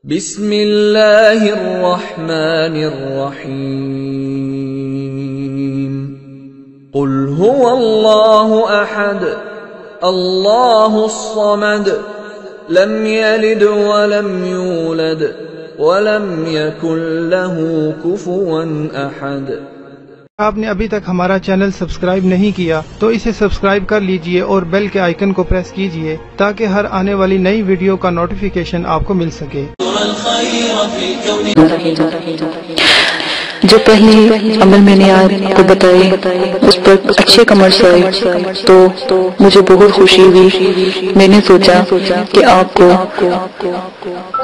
بسم اللہ الرحمن الرحیم قل هو اللہ احد اللہ الصمد لم یلد ولم یولد ولم یکن له کفوا احد۔ آپ نے ابھی تک ہمارا چینل سبسکرائب نہیں کیا تو اسے سبسکرائب کر لیجئے اور بیل کے آئیکن کو پریس کیجئے تاکہ ہر آنے والی نئی ویڈیو کا نوٹیفیکیشن آپ کو مل سکے۔ جو پہلے عمل میں نے آپ کو بتائے اس پر اچھے کمنٹس آئے تو مجھے بہت خوشی ہوئی۔ میں نے سوچا کہ آپ کو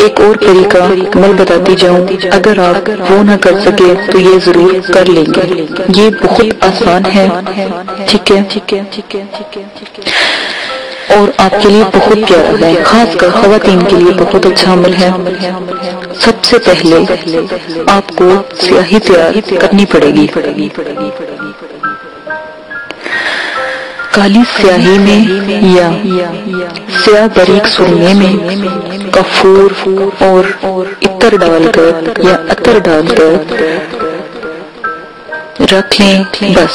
ایک اور طریقہ عمل بتاتی جاؤں، اگر آپ وہ نہ کر سکے تو یہ ضرور کر لیں گے۔ یہ بہت آسان ہے، ٹھیک ہے، اور آپ کے لیے بہت پیارا ہے، خاص کر خواتین کے لیے بہت اچھا عمل ہے۔ سب سے پہلے آپ کو سیاہی تیار کرنی پڑے گی۔ کالی سیاہی میں یا سیاہ باریک سرمے میں کافور اور عطر ڈال کر یا عطر ڈال کر رکھ لیں، بس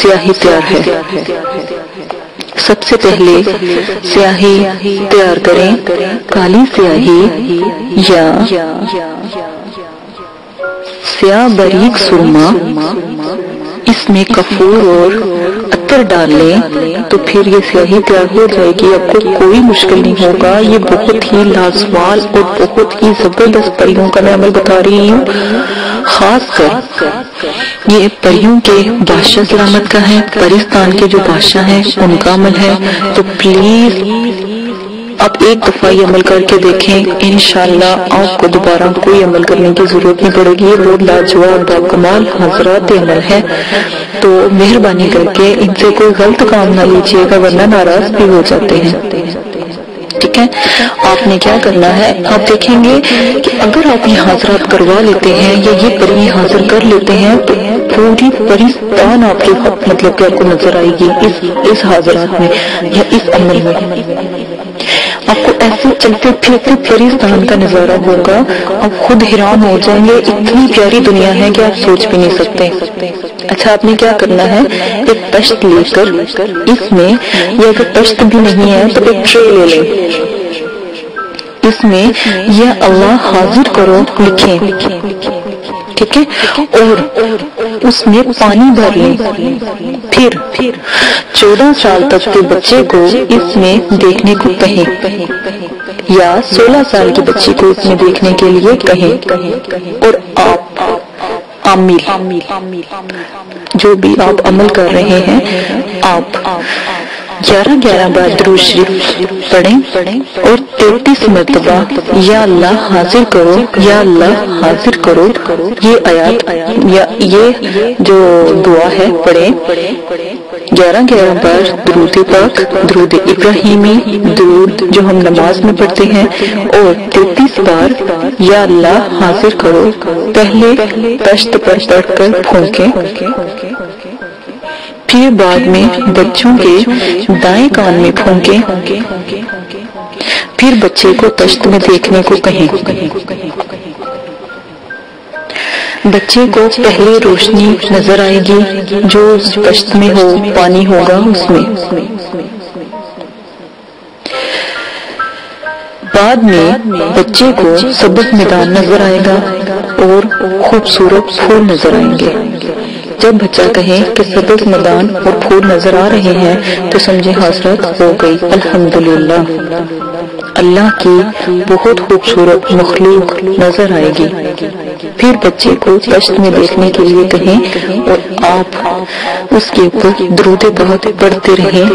سیاہی تیار ہے۔ سب سے پہلے سیاہی تیار کریں، کالی سیاہی یا سیاہ باریک سرما، اس میں کافور اور عطر ڈال لیں تو پھر یہ سیاہی تیار ہو جائے گی۔ آپ کو کوئی مشکل نہیں ہوگا، یہ بہت ہی لازوال اور بہت ہی زبردست پریوں کا میں عمل بتا رہی ہوں۔ خاص کر یہ پریوں کے بادشاہ سلامت کا ہے، پرستان کے جو بادشاہ ہیں ان کا عمل ہے، تو پلیز آپ ایک دفعہ یہ عمل کر کے دیکھیں، انشاءاللہ آپ کو دوبارہ کوئی عمل کرنے کی ضرورت نہیں پڑے گی۔ یہ بہت لاجواب باکمال حضرات عمل ہے، تو مہربانی کر کے ان سے کوئی غلط کام نہ لیجیے گا ورنہ ناراض بھی ہو جاتے ہیں، ٹھیک ہے۔ آپ نے کیا کرنا ہے، آپ دیکھیں گے کہ اگر آپ یہ حاضرات کروا لیتے ہیں یا یہ پری حاضر کر لیتے ہیں تو پوری پرستان آپ کے مطلب کہ آپ کو نظر آئے گی اس حاضرات میں یا اس عمل میں۔ آپ کو ایسے چلتے پھرتے پرستان کا نظارہ ہوگا، آپ خود حیران ہو جائیں گے، اتنی پیاری دنیا ہے کہ آپ سوچ بھی نہیں سکتے۔ اچھا، آپ نے کیا کرنا ہے، ایک تشت لے کر اس میں، یا اگر تشت بھی نہیں ہے تو ایک ٹرے لے لیں، اس میں یا اللہ حاضر کرو لکھیں، ٹھیک ہے، اور اس میں پانی بھر لیں۔ پھر 14 سال تک کے بچے کو اس میں دیکھنے کو کہیں یا 16 سال کے بچے کو اس میں دیکھنے کے لیے کہیں، اور آپ عامل جو بھی آپ عمل کر رہے ہیں، آپ 11 بار درود شریف پڑھیں اور 33 مرتبہ یا اللہ حاضر کرو یا اللہ حاضر کرو یہ آیات یا یہ جو دعا ہے پڑھیں۔ 11 بار درود پاک، درود ابراہیمی، درود جو ہم نماز میں پڑھتے ہیں، اور 33 بار یا اللہ حاضر کرو پہلے تشت پر پڑھ کر پھونکیں۔ پھر بعد میں بچوں کے دائیں کان میں پھونکیں، پھر بچے کو تشت میں دیکھنے کو کہیں۔ بچے کو پہلے روشنی نظر آئے گی جو تشت میں ہو، پانی ہوگا اس میں۔ بعد میں بچے کو سبز میدان نظر آئے گا اور خوبصورت پھول نظر آئیں گے۔ جب بچہ کہے کہ سبز میدان اور پھول نظر آ رہے ہیں تو سمجھے حاضرت ہو گئی، الحمدللہ، اللہ کی بہت خوبصورت مخلوق نظر آئے گی۔ پھر بچے کو تشت میں دیکھنے کے لیے کہیں اور آپ اس کے اوپر درود پاک پڑھتے رہیں،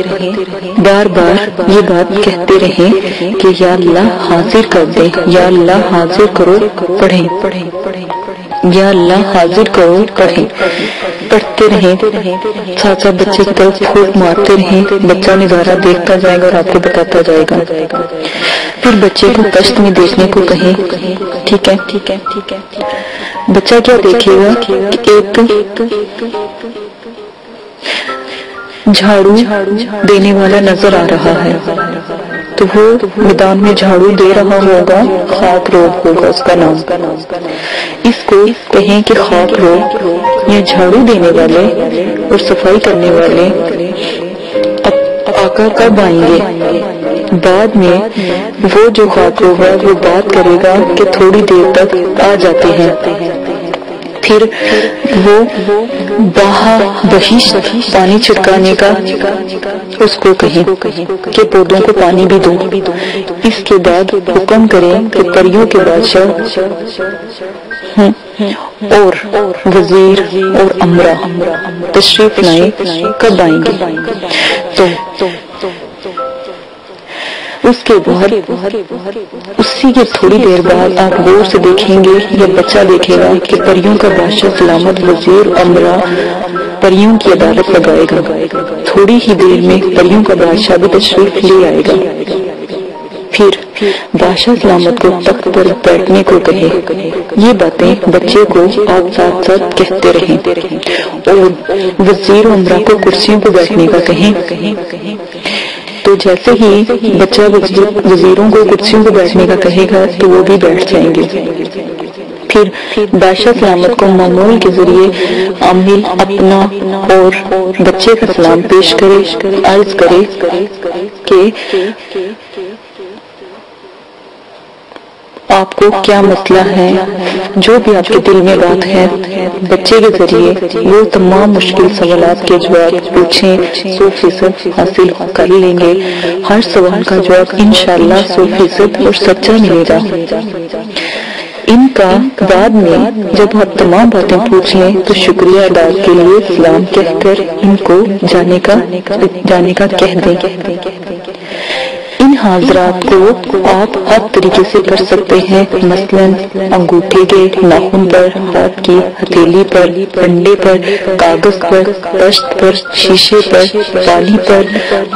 بار بار یہ بات کہتے رہیں کہ یا اللہ حاضر کر دے، یا اللہ حاضر کرو، پڑھیں، یا اللہ حاضر کرو، پڑھیں، پڑھتے رہیں، ساتھ ساتھ بچے کی طرف پھونک مارتے رہیں، بچہ نظارہ دیکھتا جائے گا اور آپ کو بتاتا جائے گا۔ پھر بچے کو تشت میں دیکھنے کو کہیں، ٹھیک ہے، بچہ کیا دیکھے گا کہ ایک جھاڑو دینے والا نظر آ رہا ہے، تو وہ میدان میں جھاڑو دے رہا ہوگا، خاک روب ہوگا اس کا نام۔ اس کو کہیں کہ خاک روب یا جھاڑو دینے والے اور صفائی کرنے والے آقا کب آئیں گے؟ بعد میں وہ جو خاک روب ہے وہ بات کرے گا کہ تھوڑی دیر تک آ جاتے ہیں، پھر وہ بہشت پانی چھڑکانے کا اس کو کہیں کہ پودوں کو پانی بھی دو۔ اس کے بعد حکم کریں کہ پریوں کے بادشاہ اور وزیر اور امرا تشریف لائیں، کب آئیں گے؟ تو اس کے بعد اسی کے تھوڑی دیر بعد آپ غور سے دیکھیں گے یا بچہ دیکھے گا کہ پریوں کا بادشاہ سلامت وزیر امرا پریوں کی عدالت لگائے گا۔ تھوڑی ہی دیر میں پریوں کا بادشاہ بھی تشریف لے آئے گا، پھر بادشاہ سلامت کو تخت پر بیٹھنے کو کہے۔ یہ باتیں بچے کو آپ ساتھ ساتھ کہتے رہیں اور وزیر امرا کو کرسیوں پر بیٹھنے کا کہیں۔ تو جیسے ہی بچہ وزیروں کو کرسیوں پہ بیٹھنے کا کہے گا تو وہ بھی بیٹھ جائیں گے۔ پھر بادشاہ سلامت کو معمول کے ذریعے عامل اپنا اور بچے کا سلام پیش کرے، عرض کرے کہ آپ کو کیا مسئلہ ہے، جو بھی آپ کے دل میں بات ہے بچے کے ذریعے وہ تمام مشکل سوالات کے جواب پوچھیں، 100% حاصل کر لیں گے۔ ہر سوال کا جواب انشاءاللہ 100% اور سچا ملے گا۔ ان کا بعد میں جب آپ تمام باتیں پوچھ لیں تو شکریہ ادا کے لیے سلام کہہ کر ان کو جانے کا کہہ دیں۔ ان حاضرات کو آپ ہر طریقے سے کر سکتے ہیں، مثلاً انگوٹھے کے ناخن پر، ہاتھ کی ہتھیلی پر، ڈنڈے پر، کاغذ پر، دشت پر، شیشے پر، پانی پر،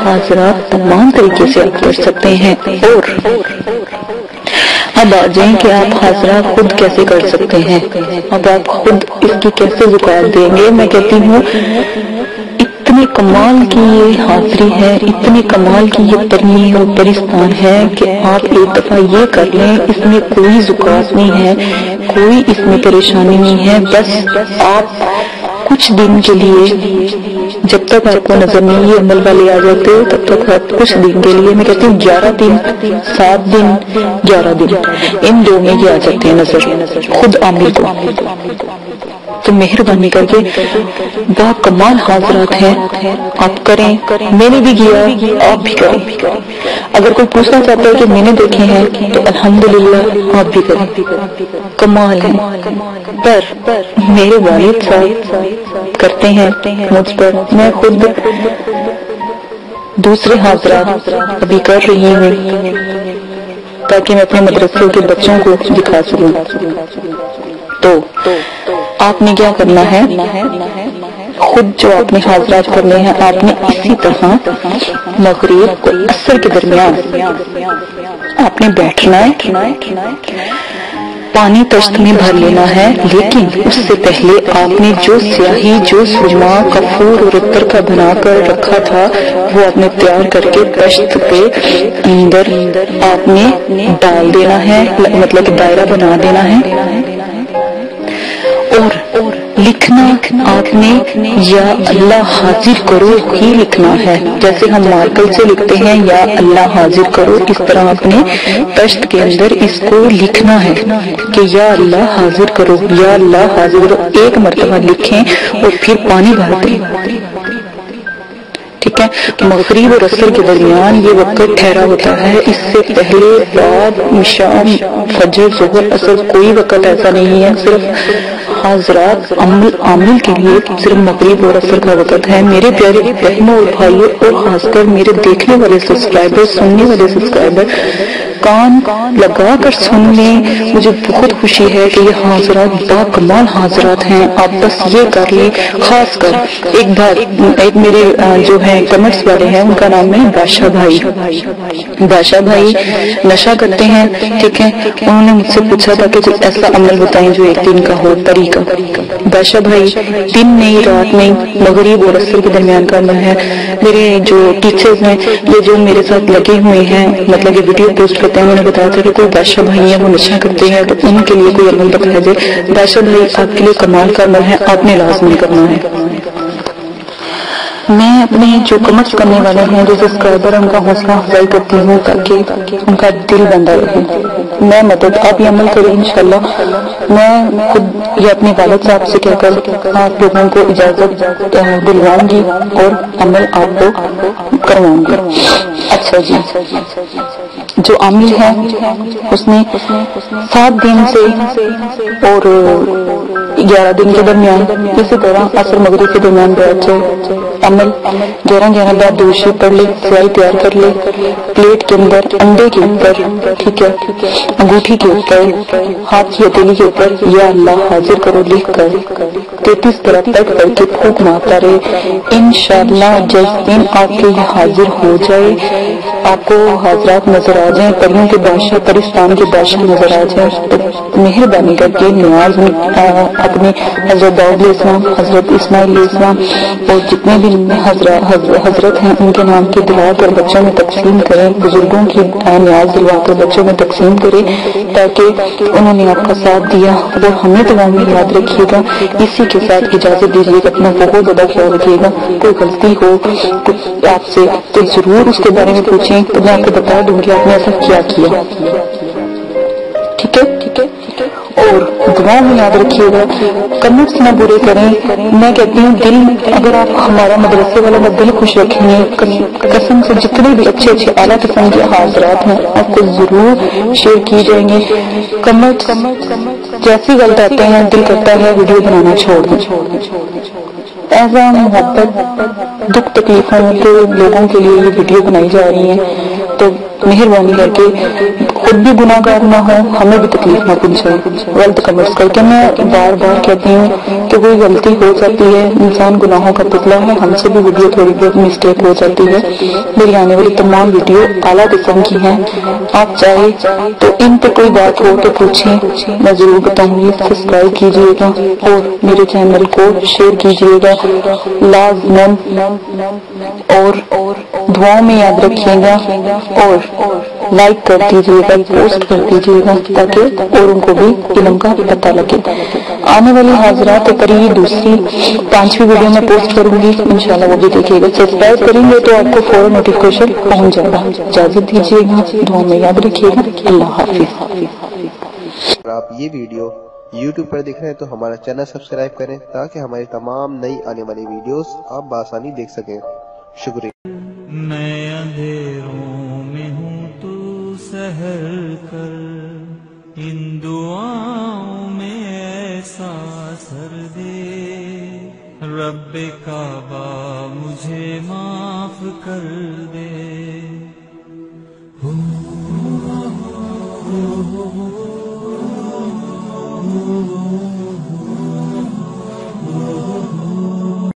حاضرات تمام طریقے سے آپ کر سکتے ہیں۔ اور اب آ جائیں کہ آپ حاضرات خود کیسے کر سکتے ہیں۔ اب آپ خود اس کی کیسے زکات دیں گے؟ میں کہتی ہوں اتنے کمال کی یہ حاضری ہے، اتنے کمال کی یہ ترمیم اور پرستان ہے کہ آپ ایک دفعہ یہ کر لیں، اس میں کوئی زکات نہیں ہے، کوئی اس میں پریشانی نہیں ہے۔ بس آپ کچھ دن کے لیے، جب تک آپ کو نظر نہیں یہ عمل والے آ جاتے تب تک آپ کچھ دن کے لیے، میں کہتی ہوں 11 دن، 7 دن، 11 دن، ان دو میں یہ آ جاتے ہیں نظر خود عامل کو۔ تو مہربانی کر کے با کمال حاضرات ہیں، آپ کریں۔ میں نے بھی کیا، آپ بھی کریں۔ اگر کوئی پوچھنا چاہتا ہے کہ میں نے دیکھے ہیں تو الحمدللہ آپ بھی کریں، کمال ہے۔ پر میرے والد صاحب کرتے ہیں مجھ پر، میں خود دوسرے حاضرات ابھی کر رہی ہوں تاکہ میں اپنے مدرسے کے بچوں کو دکھا سکوں۔ تو آپ نے کیا کرنا ہے، خود جو آپ نے حاضرات کرنے ہیں آپ نے اسی طرح مغرب اور عصر کے درمیان آپ نے بیٹھنا ہے، پانی تشت میں بھر لینا ہے، لیکن اس سے پہلے آپ نے جو سیاہی، جو سرما، کفور اور عطر کا بنا کر رکھا تھا وہ آپ نے تیار کر کے تشت کے اندر آپ نے ڈال دینا ہے، مطلب کہ دائرہ بنا دینا ہے۔ اور لکھنا آپ نے یا اللہ حاضر کرو ہی لکھنا ہے، جیسے ہم مارکر سے لکھتے ہیں یا اللہ حاضر کرو، اس طرح آپ نے تشت کے اندر اس کو لکھنا ہے کہ یا اللہ حاضر کرو، یا اللہ حاضر کرو۔ ایک مرتبہ لکھیں اور پھر پانی بھر دیں، ٹھیک ہے۔ مغرب اور عصر کے درمیان یہ وقت ٹھہرا ہوتا ہے، اس سے پہلے بعد شام، فجر، ظہر، عصر کوئی وقت ایسا نہیں ہے، صرف حاضرات عامل کے لیے صرف مغرب اور عصر کا وقت ہے۔ میرے پیارے بہنوں اور بھائیوں اور خاص کر میرے دیکھنے والے سبسکرائبر، سننے والے سبسکرائبر، کان لگا کر سن لیں. مجھے بہت خوشی ہے کہ یہ حاضرات با کمال حاضرات ہیں. آپ بس یہ کر لیں. خاص کر ایک میرے جو ہیں کمنٹس والے ہیں، ان کا نام ہے بادشاہ بھائی. بادشاہ بھائی نشہ کرتے ہیں، ٹھیک ہے. انہوں نے مجھ سے پوچھا تھا کہ کچھ ایسا عمل بتائیں جو ایک دن کا ہو، طریقہ. بادشاہ بھائی دن نہیں رات نہیں، مغرب اور عصر کے درمیان کا عمل ہے. میرے جو ٹیچرز ہیں، یہ جو میرے ساتھ لگے ہوئے ہیں، مطلب یہ ویڈیو پوسٹ کرتے ہیں، انہوں نے بتایا تھا کہ کوئی بادشاہ بھائی ہیں وہ نشہ کرتے ہیں تو ان کے لیے کوئی عمل بتایا جائے. بادشاہ بھائی آپ کے لیے کمال کا عمل ہے، آپ نے لازمی کرنا ہے. میں اپنے جو کمنٹس کرنے والے ہیں، جو سبسکرائبر، ان کا حوصلہ افزائی کرتی ہوں تاکہ ان کا دل بندہ رہے. میں مدد آپ یہ عمل کریں انشاءاللہ. میں خود یہ اپنے والد صاحب سے کہہ کر آپ لوگوں کو اجازت دلواؤں گی اور عمل آپ کو کرواؤں گی. اچھا جی، جو عامل ہے اس نے 7 دن سے اور 11 دن کے درمیان، اسی طرح عصر مغرب کے درمیان بیٹھ جائے. عمل 11 بار دوشی پڑھ لے، سیاہی تیار کر لے، پلیٹ کے اندر، انڈے کے اوپر، ٹھیک ہے، انگوٹھی کے اوپر، ہاتھ کی ہتھیلی کے اوپر یا اللہ حاضر کرو لکھ کر 33 طرح پڑھ کر کے پھونک مارتا رہے. انشاءاللہ جس دن آپ کے یہ حاضر ہو جائے، آپ کو حاضرات نظر آ جائیں، پریوں کے بادشاہ، پرستان کے بادشاہ نظر آ جائیں، تو مہربانی کر کے نیاز اپنے حضرت داؤد علیہ السلام، حضرت اسماعیل علیہ السلام اور جتنے بھی حضرت ہیں ان کے نام کی دلا کر بچوں میں تقسیم کریں. بزرگوں کی نیاز دلوا کر بچوں میں تقسیم کریں تاکہ انہوں نے آپ کا ساتھ دیا. اور ہمیں دعا میں یاد رکھیے گا. اسی کے ساتھ اجازت دیجیے گا، اپنا بہت زیادہ خیال رکھیے گا. کوئی غلطی ہو آپ سے تو ضرور اس کے بارے میں پوچھیں، تو میں آپ کو بتا دوں گی آپ نے ایسا کیا کیا. ٹھیک ہے. اور دعا میں یاد رکھیے گا، کمنٹس نہ برے کریں. میں کہتی ہوں دل، اگر آپ ہمارا مدرسے والا میں دل خوش رکھیں گے، قسم سے جتنے بھی اچھے اعلیٰ قسم کے حاضرات ہیں آپ کو ضرور شیئر کی جائیں گے. کمنٹس جیسی غلط آتے ہیں دل کرتا ہے ویڈیو بنانا چھوڑ دیں. ایسا محبت دکھ تکلیفوں کے لوگوں کے لیے یہ ویڈیو بنائی جا رہی ہیں، تو مہربانی کر کے خود بھی گناہ گار نہ ہو، ہمیں بھی تکلیف نہ پہنچائے غلط کمنٹس کر کے. میں بار بار کہتی ہوں کہ کوئی غلطی ہو جاتی ہے، انسان گناہوں کا پتلا ہے، ہم سے بھی ویڈیو تھوڑی بہت مسٹیک ہو جاتی ہے. میری آنے والی تمام ویڈیو اعلیٰ قسم کی ہیں. آپ چاہے تو ان پہ کوئی بات ہو تو پوچھیں، میں ضرور بتاؤں گی. سبسکرائب کیجیے گا اور میرے چینل کو شیئر کیجیے گا لازماً، اور دعاؤں میں یاد رکھیے گا اور لائک کر دیجیے گا، پوسٹ کر دیجیے گا تاکہ اوروں کو بھی علم کا پتہ لگے. آنے والی حاضرات پر یہ دوسری 5ویں ویڈیو میں پوسٹ کروں گی انشاءاللہ، وہ بھی دیکھیے گا. سبسکرائب کریں گے تو آپ کو فوراً نوٹیفیکیشن پہنچ جائے گا. اجازت دیجیے گا، دعاؤں میں یاد رکھیے گا. اللہ حافظ. اگر آپ یہ ویڈیو YouTube پر دیکھ رہے ہیں تو ہمارا چینل سبسکرائب کریں تاکہ ہماری تمام نئی آنے والی ویڈیوز آپ بآسانی دیکھ سکیں. شکریہ. میں اندھیروں میں ہوں تو سحر کر، ان دعاؤں میں ایسا اثر دے، رب کعبہ مجھے معاف کر دے. Oh